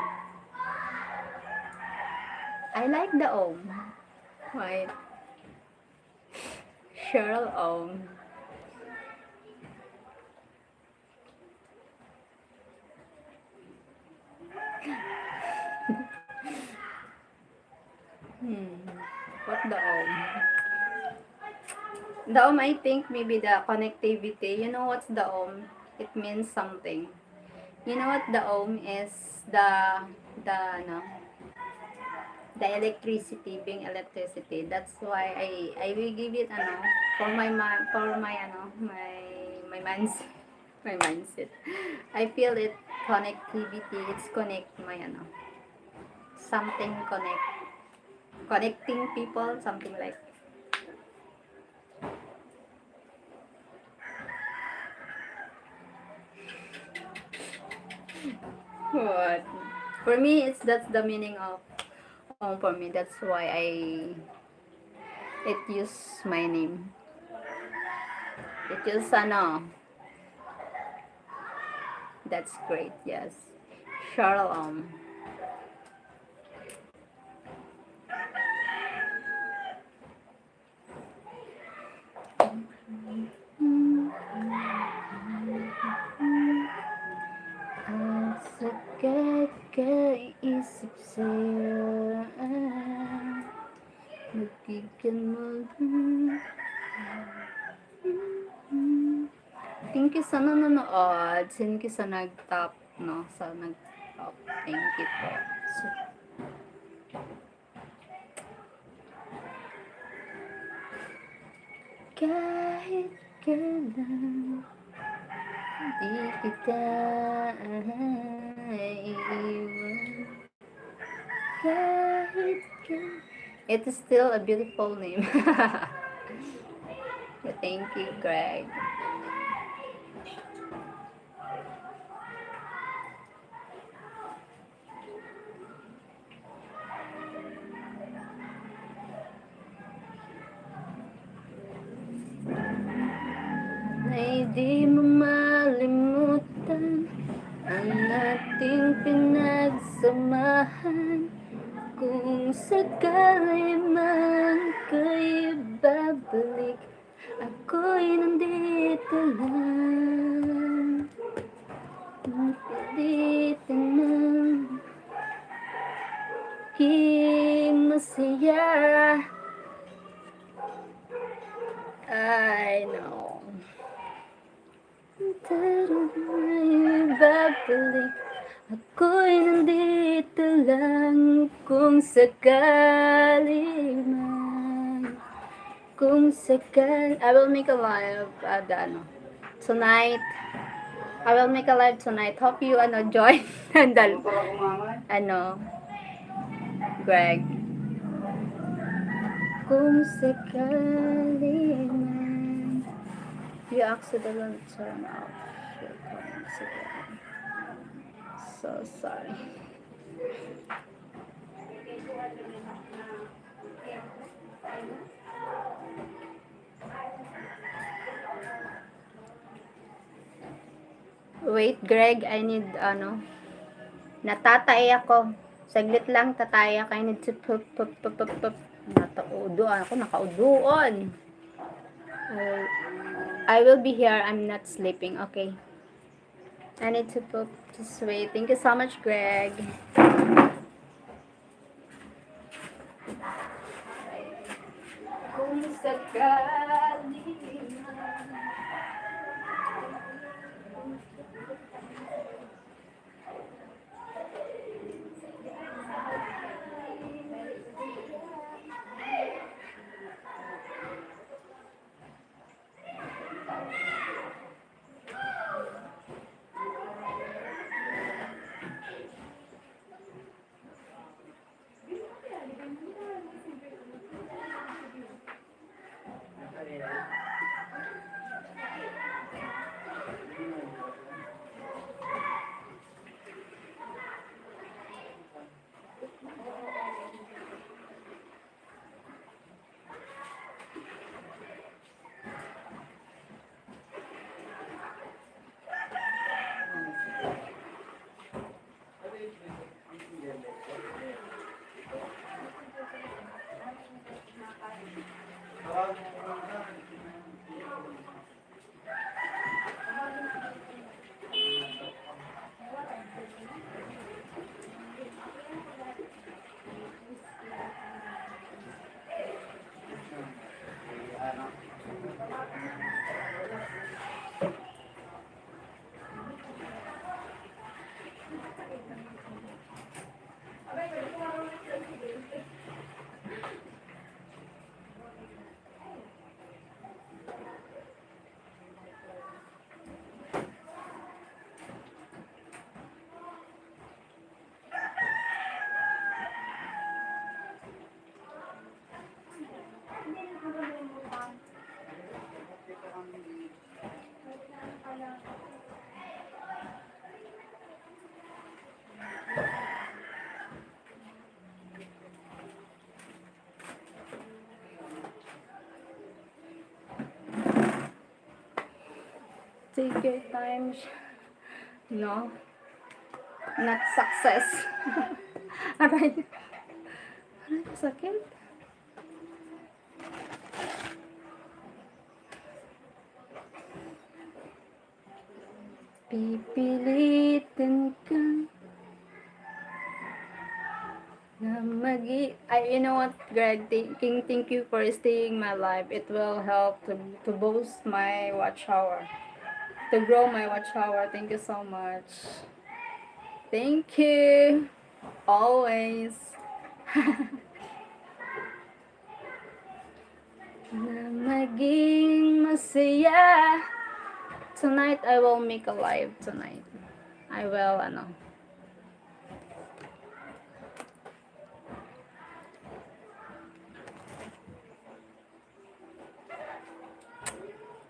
I like the Om. Wait. Cheryl Om. What the Om? The Om, I think maybe the connectivity. You know what's the Om? It means something. You know what the Om is? The the electricity, being electricity. That's why I will give it for my my mindset. My mindset. I feel it connectivity. It's connect my something connecting people, something like. What? For me, that's the meaning of for me. That's why it use my name. It use That's great. Yes, Cheryl Ang sakit kaisip sa'yo Magiging mo Thank you sa nanonood. Thank you sa nag-top, no? Sa nag-top. Thank you po. So, kahit kailan di kita iiwan kahit kailan. It is still a beautiful name. Thank you, Greg. Ay di mo malimutan ang ating pinagsamahan. Kung sakali man kayo babalik, ako'y nandito lang. Pilitin ng masaya. I know. Babalik, ako'y nandito lang kung sakali man. Kung sakali, I will make a live tonight. I will make a live tonight. Hope you join. Greg. Kung sakali man. You accidentally turn off your comments again. So sorry. Wait, Greg, I need natatay ako. Saglit lang, tatay ako. I need to poop. Natauduan ako, nakauduan. I will be here. I'm not sleeping. Okay. I need to poop. Just wait. Thank you so much, Greg. Kung sakali Take your time. No, not success. Aray. Aray, sakit. Pipilitin ka na you know what, Greg? Thank you for staying my life. It will help to boost my watch hour. To grow my watch hour. Thank you so much. Thank you. Always. Na maging masaya. Tonight, I will make a live tonight. I will,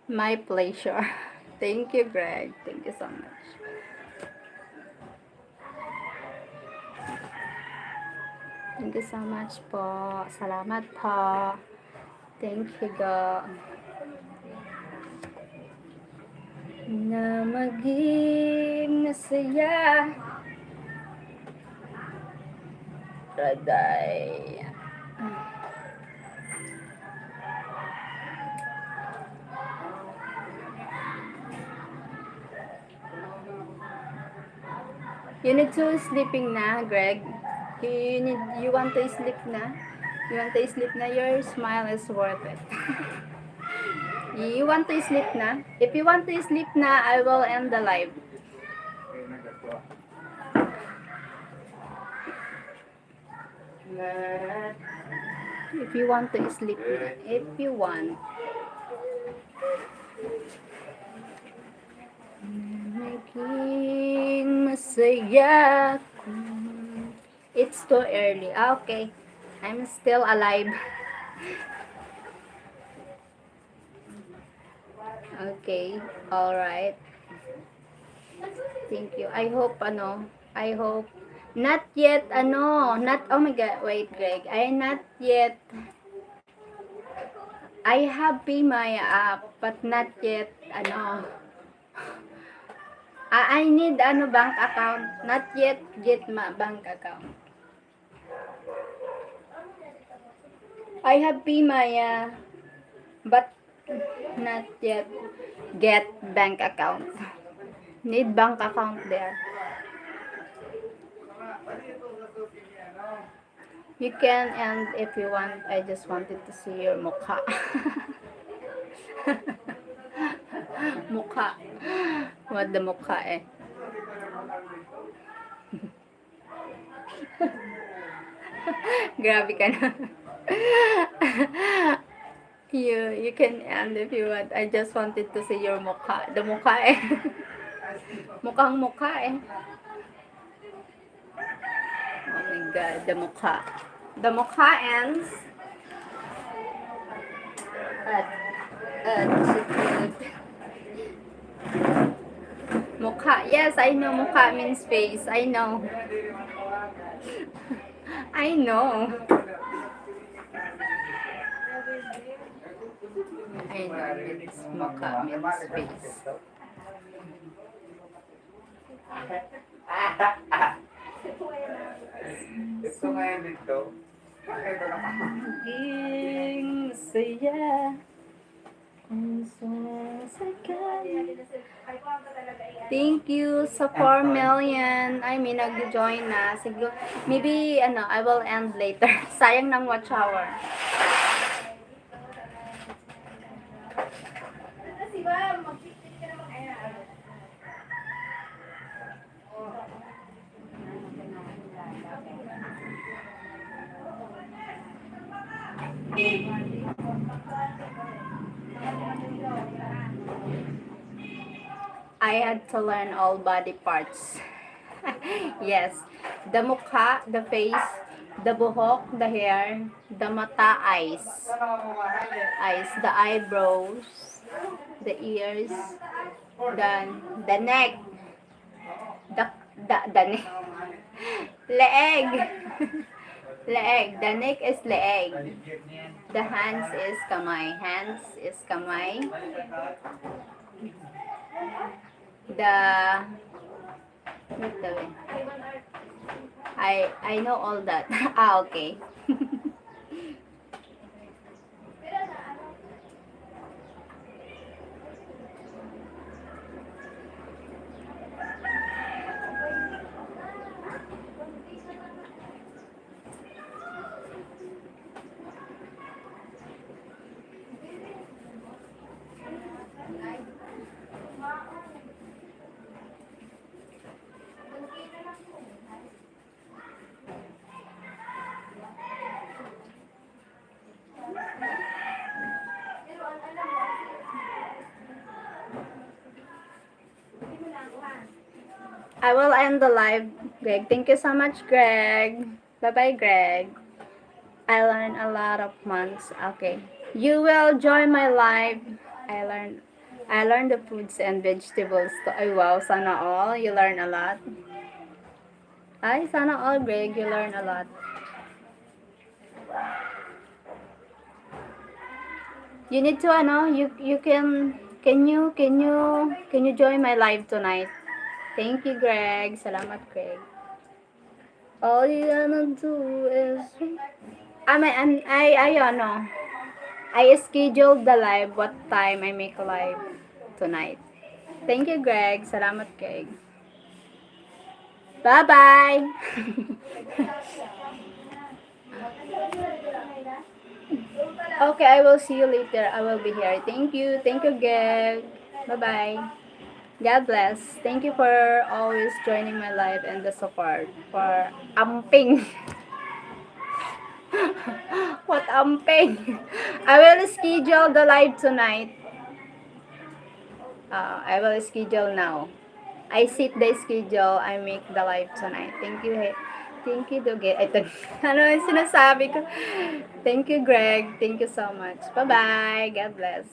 My pleasure. Thank you, Greg. Thank you so much. Thank you so much po. Salamat po. Thank you, go. Na maging masaya. Raday. You need to sleeping na, Greg. You want to sleep na? You want to sleep na? Your smile is worth it. You want to sleep na? If you want to sleep na, I will end the live. If you want to sleep na. If you want. Maging masaya. It's too early. Okay. I'm still alive. Okay. Alright. Thank you. I hope, not yet, not, oh my God, wait, Greg. Not yet. I have Paymaya app, but not yet, I need, bank account. Not yet get my bank account. I have Paymaya, but not yet get bank account. Need bank account there. You can end if you want. I just wanted to see your mukha. Mukha. What the mukha eh? Grabe ka na. You can end if you want. I just wanted to see your mukha. The mukha eh. Mukhang mukha eh. Oh my God, the mukha. The mukha ends at mukha. Yes, I know mukha means face. I know. I know. I know it's mukha means face. Ito ngayon dito. Maging masaya. Kung sumasakay. Thank you sa 4 million. I mean, nag-join na. Siguro, maybe, I will end later. Sayang ng watch hour. I had to learn all body parts. Yes. The mukha, the face, the buhok, the hair, the mata, eyes. Eyes, the eyebrows, the ears, the neck, the neck. Leeg. Leeg. The neck is leeg. The hands is kamay. Hands is kamay. Wait a minute. I know all that. Okay. I will end the live, Greg. Thank you so much, Greg. Bye-bye, Greg. I learned a lot of months. Okay. You will join my live. I learned the foods and vegetables. Ay, wow. Sana all. You learn a lot. Ay, sana all, Greg. You learn a lot. You need to, you can you join my live tonight? Thank you, Greg. Salamat, Greg. All you gonna do is... I scheduled the live what time I make live tonight. Thank you, Greg. Salamat, Greg. Bye-bye. Okay, I will see you later. I will be here. Thank you. Thank you, Greg. Bye-bye. God bless. Thank you for always joining my live and the support for amping. What amping? I will schedule the live tonight. I will schedule now. I set the schedule. I make the live tonight. Thank you. Thank you, Duge. Ano yung sinasabi ko? Thank you, Greg. Thank you so much. Bye-bye. God bless.